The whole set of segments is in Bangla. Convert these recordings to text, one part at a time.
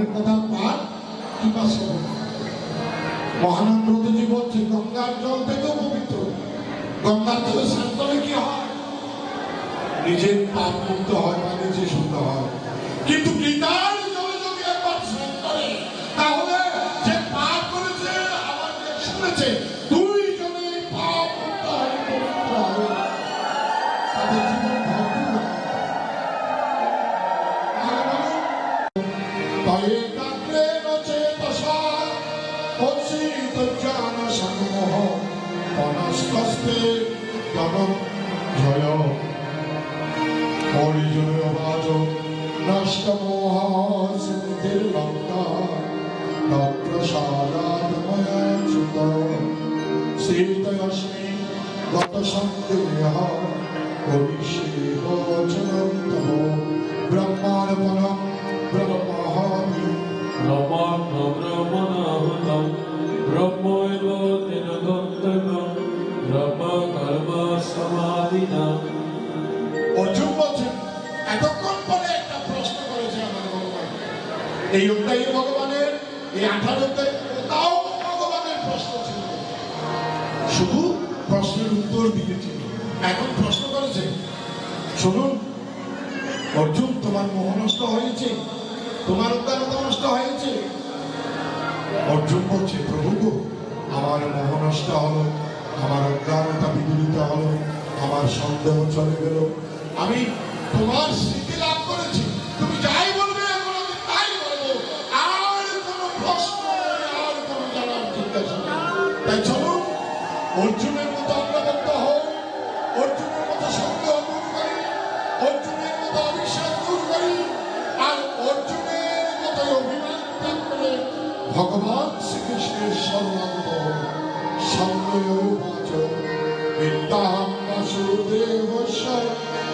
ভগবানের কথা পাঠ কিংবা শ্রবণ। মহানন্দজি বলছে গঙ্গার জল থেকেও পবিত্র। গঙ্গার জলে স্নান করলে কি হয়? নিজের পাপ মুক্ত হয় বা নিজে শুদ্ধ হয়। কিন্তু গীতার জলে যদি একবার স্নান করে তাহলে যে পাপ করেছে আবার যে শুনেছে দুইজনে পাপ মুক্ত হয়, পবিত্র হবে, তাদের জীবন ভরপুর। তাই একাগ্রে নচেতসা অসিত জ্ঞান সংমোহ অনস্তস্তে ধনঞ্জয় পরিজয় বাজ নষ্ট মোহ সিদ্ধির্লঙ্কা প্রসাদাৎময়চ্যুত শ্রীতয়স্মি গত সন্দেহ করিষ্যে বচনং তব ব্রহ্মার্পণং ব্রহ্মহমি ব্রহ্মণাহূতং ব্রহ্মৈব তেন গন্তব্যং ব্রহ্ম কর্ম সমাধিনা। অর্জুন বলছেন এতক্ষণ পরে একটা প্রশ্ন করেছে আমার ভগবান। এই অধ্যায়ে ভগবানের এই 18 অধ্যায় ওটাও ভগবানের প্রশ্ন ছিল, শুধু প্রশ্নের উত্তর দিয়েছে। এখন প্রশ্ন করেছে, শুনুন অর্জুন, তোমার মোহ নষ্ট হয়েছে, তোমার উদারতা নষ্ট হয়েছে। অর্জুন বলছে, প্রভু গো, আমার মোহ নষ্ট হলো, আমার অজ্ঞানতা বিদূরিত হলো, আমার সন্দেহ চলে গেল, আমি তোমার স্মৃতি লাভ করেছি, তুমি যাই বলবে এখন আমি তাই বলবো, আর কোনো প্রশ্ন আর কোনো জানার জিজ্ঞাসা নেই। তাই চলুন অর্জুনের মতো অগ্রগত হই, অর্জুনের মতো সন্দেহ দূর করি, অর্জুনের মতো অবিশ্বাস দূর করি, আর অর্জুনের মতো অভিমান ত্যাগ করে ভগবান শ্রীকৃষ্ণের শরণাগত সন্দেহবাচ বিদ্যাহং বাসুদেবস্য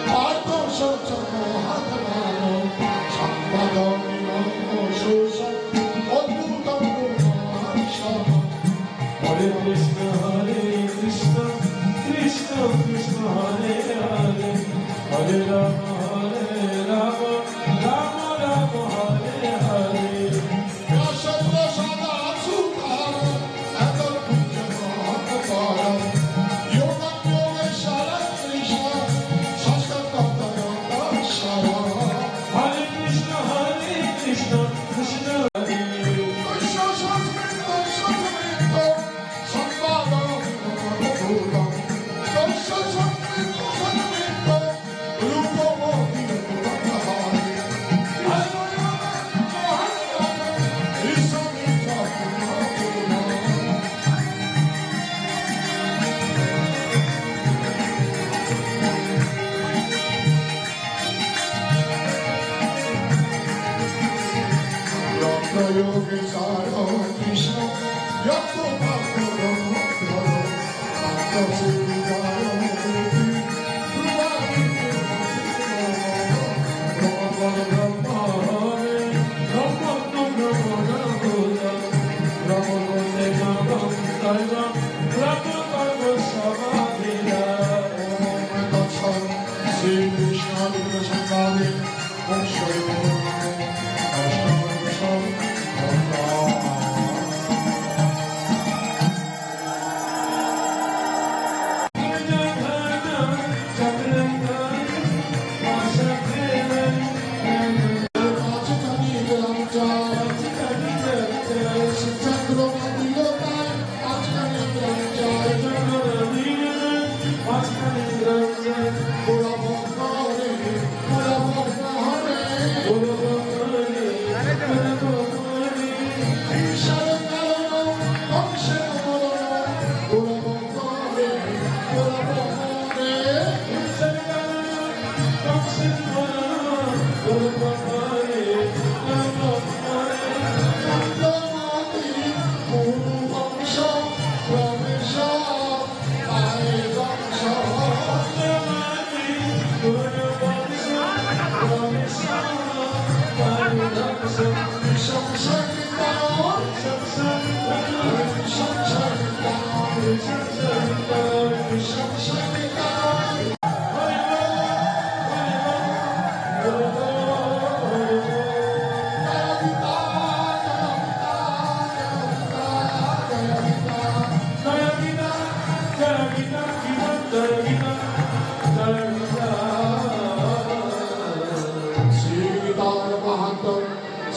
পার্থ সচমহাত্মান সম্পদমিমং শোষং অদ্ভুতং গুণার্ষণ। হরে কৃষ্ণ কৃষ্ণ কৃষ্ণ হরে হরে, হরে রাম রাম রাম হরে হরে।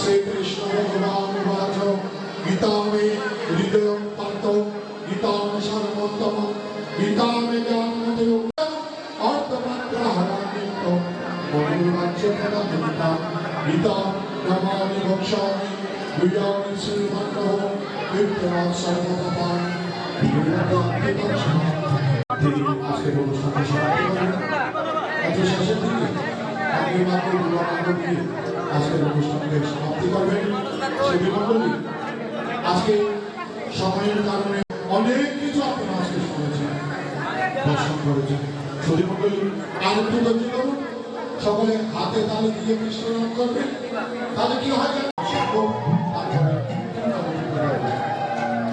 श्रीकृष्ण भगवान वाच गीता में हृदय पंत गीता में सर्वोत्तम गीता में ज्ञान अर्थमात्र हरानित गीता गीता नमामि भक्षामि गुह्यामि श्रीमन्तो कीर्तनं सर्वपापानि আজকের অনুষ্ঠানটি সমাপ্তি করবেন আজকে শেষের দিকে আপনি মাত্র দুর্গামণ্ডলী আজকের অনুষ্ঠানকে সমাপ্তি করবেন সেই মণ্ডলী আজকে সময়ের কারণে অনেক কিছু আপনারা আজকে শুনেছেন দর্শন করেছেন সেই মণ্ডলী আর একটু ধৈর্য ধরুন সকলে হাতে তালে দিয়ে কৃষ্ণ নাম করবেন তাহলে কি হয় জানেন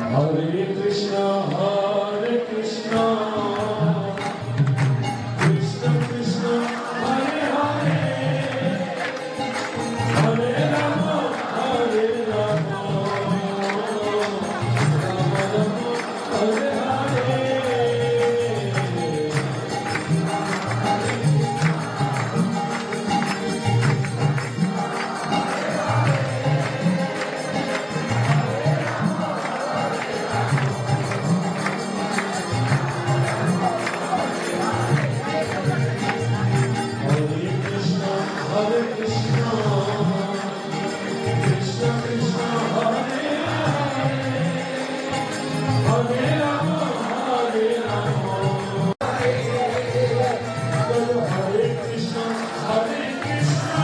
Hare Krishna, Hare Krishna, Krishna Krishna, Hare Hare, Hare Rama, Hare Rama, Rama Rama, Hare Hare. Hare Krishna, Krishna Krishna, Hare Hare, Hare Rama, Hare Rama, Hare Krishna, Hare Krishna,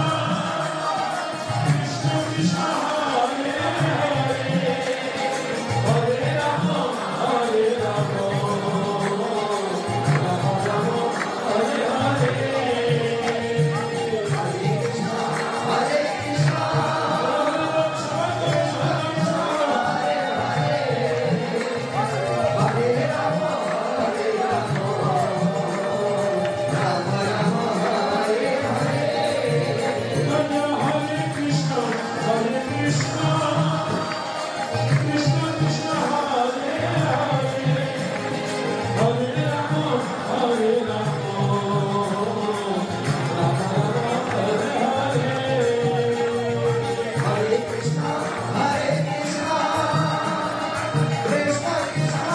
Krishna Krishna, Hare Hare, Hare Rama, Hare Rama, Rama Rama, Hare Hare.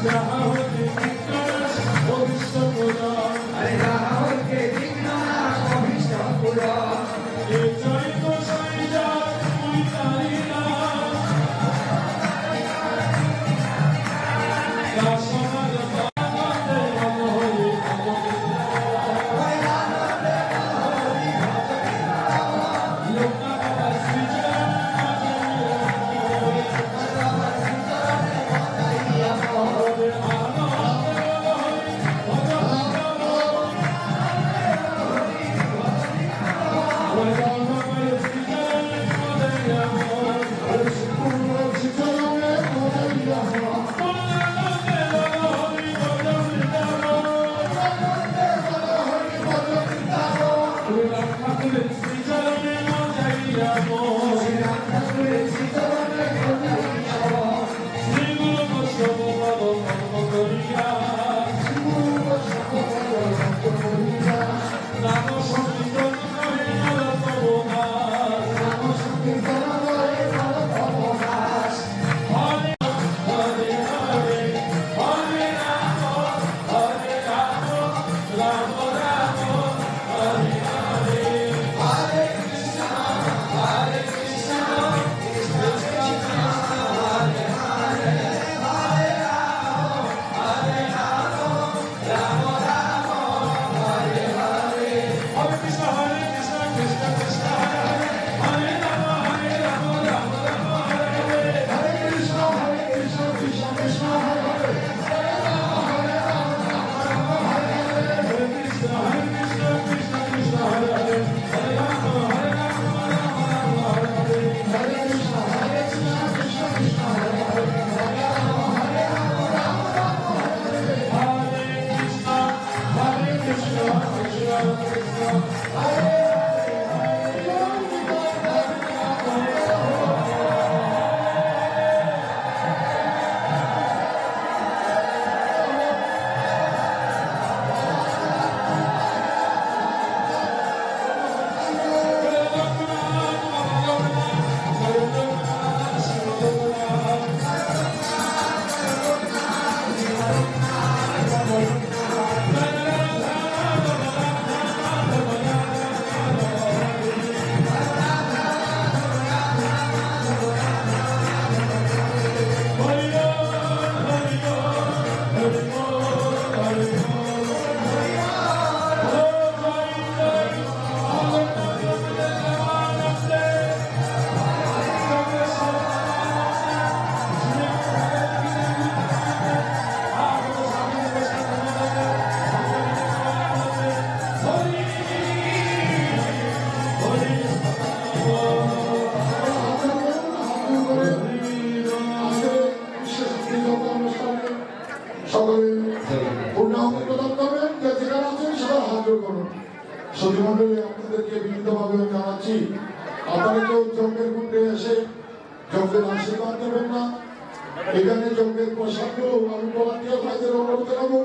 যাহা হতে বিঘ্নাশ অভীষ্ট পুরন এ চরিত সঞ্চার তুই তারি না দাসনাদ পাতে নম হরি লোকনাথ শ্রীচরণ সতীমণ্ডলী আপনাদেরকে বিনীতভাবে জানাচ্ছি আপনারা কেউ যজ্ঞের মধ্যে এসে যজ্ঞের আশীর্বাদ দেবেন না। এখানে যজ্ঞের প্রসাদগুলো আমি ভলান্টিয়ার ভাইদের অনুরোধ জানাবো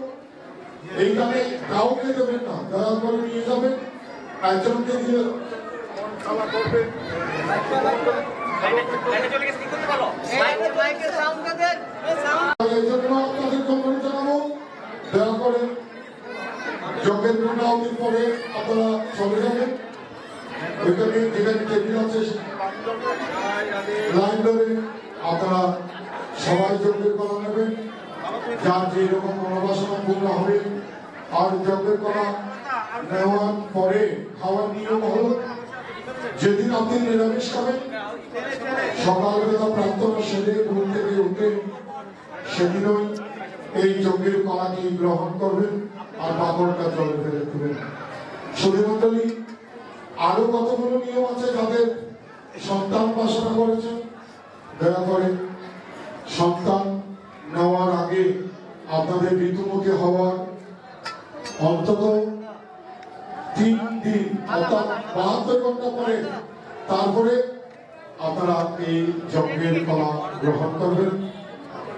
এইখানে কাউকে দেবেন না, দয়া করে নিয়ে যাবেন একজনকে দিয়ে খাওয়া করবেন। এই জন্য আপনাদের অনুরোধ জানাবো দয়া করে যজ্ঞের পূর্ণাহুতির পরে আপনারা চলে যাবেন। ওইখানে যেখানে টেবিল আছে লাইন ধরে আপনারা সবাই যজ্ঞের কলা নেবেন, যার যেরকম মনোবাসনা পূর্ণ হবে। আর যজ্ঞের কলা নেওয়ার পরে খাওয়ার নিয়ম হল যেদিন আপনি নিরামিষ খাবেন সকালবেলা প্রার্থনা সেরে ঘুম থেকে উঠে সেদিনই এই যজ্ঞের কলাটি গ্রহণ করবেন আর পাপড়টা জলে ফেলে দেবেন। সতীমণ্ডলী আরো কতগুলো নিয়ম আছে যাদের সন্তান বাসনা করেছেন দয়া করে সন্তান নেওয়ার আগে আপনাদের ঋতুমুখী হওয়ার অন্তত 3 দিন অর্থাৎ 72 ঘন্টা পরে তারপরে আপনারা এই যজ্ঞের কলা গ্রহণ করবেন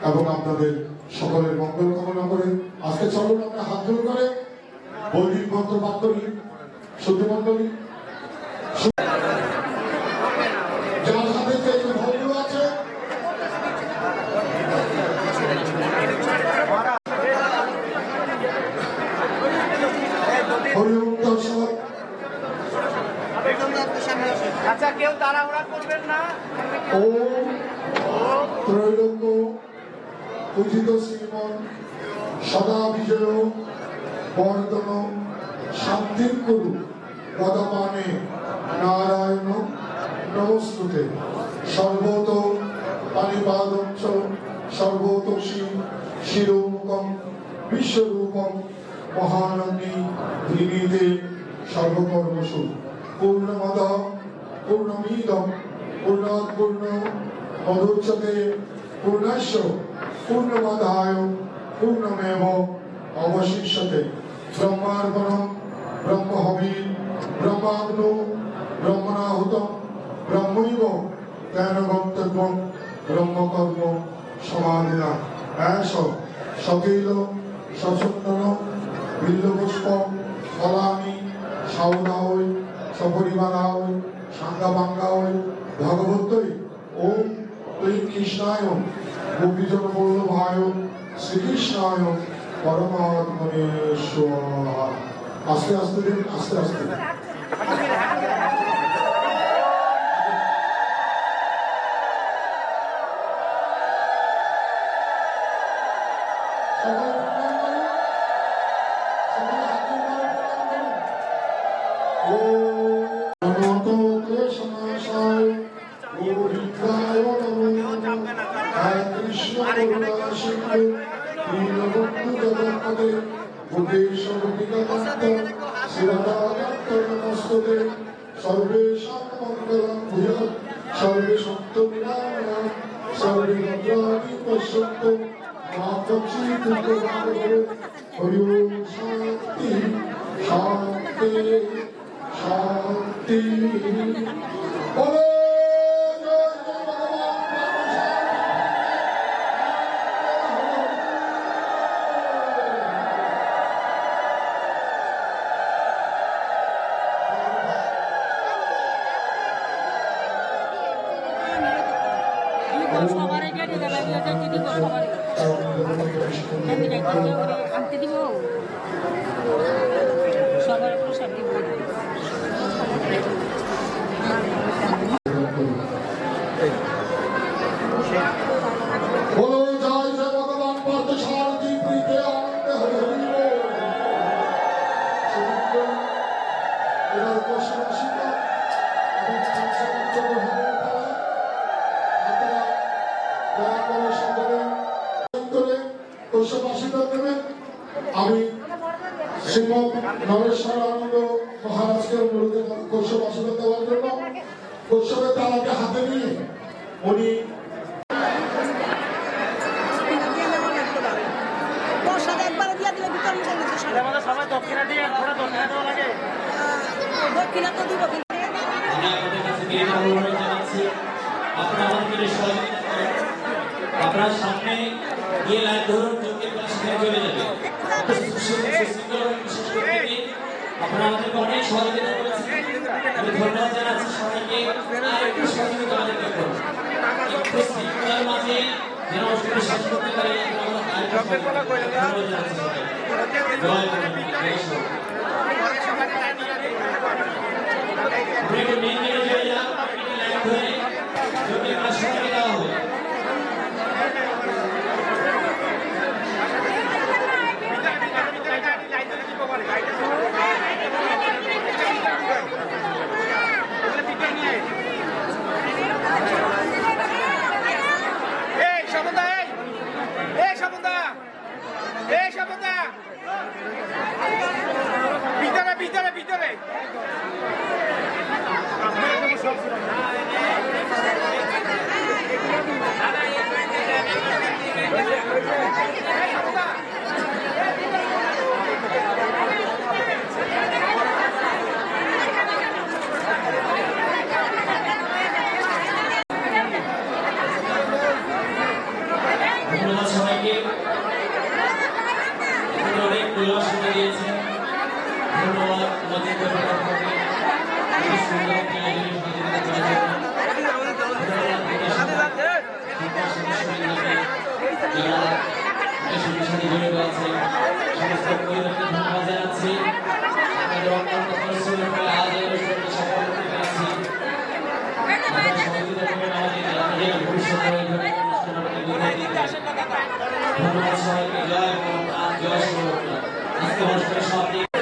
এবং আপনাদের সকলের মঙ্গল কামনা করে আজকে চলুন আমরা হাত জোড় করে বৈদিক মন্ত্র পাঠ করি। সতীমণ্ডলী যার হাতে যে ভোগ আছে আচ্ছা, কেউ তাড়াহুড়া করবেন না। ওম ত্রৈলোক্য পূজিত শ্রীমন সদা বিজয় বর্ধন শান্তির কুরু পদপানে নারায়ণ নমস্তুতে সর্বত পানিপাদম চ সর্বতোষী শিরোমুখম বিশ্বরূপম মহানন্দী ধীনীতে সর্বকর্মসু পূর্ণমদ পূর্ণমিদম পূর্ণাৎ পূর্ণ মদুচ্যতে পূর্ণস্য পূর্ণমাদায় পূর্ণমেব অবশিষ্যতে ব্রহ্মার্পণম ব্রহ্মহবি ব্রহ্মাগ্নো ব্রহ্মণাহুতম ব্রহ্মৈব তেন গন্তব্যম ব্রহ্মকর্ম সমাধিনা এষ সকিল সচন্দন বিল্লপুষ্প ফলানি সাউদায় সপরিবারায় সাঙ্গাবাঙ্গায় ভগবতৈ ওম ক্লীং কৃষ্ণায় গোপীজন বল্লভায় শ্রীকৃষ্ণায় পরমাত্মনে স্বাহা। আস্তে আস্তে দিন, আস্তে আস্তে। আমি শ্রীমৎ নরেশ্বর আনন্দ মহারাজকে অনুরোধ কৈশব আশীর্বাদ দেওয়ার জন্য কৈশবের তালাকে হাতে নিয়ে উনি আপনার সামনে গিয়ে লাইন ধরুন, চোখের পাশে চলে যাবে। আপনারা আমাদেরকে অনেক সহযোগিতা করেছেন, আমি ধন্যবাদ জানাচ্ছি সবাইকে। আর একটু সহযোগিতা আমাদেরকে করুন, একটু শৃঙ্খলার মাঝে যেন অনুষ্ঠানটি শেষ করতে পারি। ধন্যবাদ জানাচ্ছি সবাইকে। জয় একটু মেন গেটে চলে যান, লাইন ধরে চোখের পাশে দেওয়া হবে। ভিতরে ভিতরে ধন্যবাদ সবাইকে, অনেক পরিবেশন দিয়েছেন। ধন্যবাদ আমাদের সুন্দর একটি আয়োজন যারা সঙ্গে সাথে জড়িত আছে সমস্ত পরিবারকে ধন্যবাদ জানাচ্ছি। আমাদের অন্যান্য পরিশ্রমের ফলে আজ এই অনুষ্ঠানটি সফল করতে পেরেছি। আপনারা সহযোগিতা করবেন আমাদের যেন ভবিষ্যতে এই ধরনের অনুষ্ঠান আমাদের বিদায় দিতে পারি। ধন্যবাদ সবাইকে। জয় মমতা, জয় সুরক্ষা। আজকে অনুষ্ঠানের সমাপ্তি।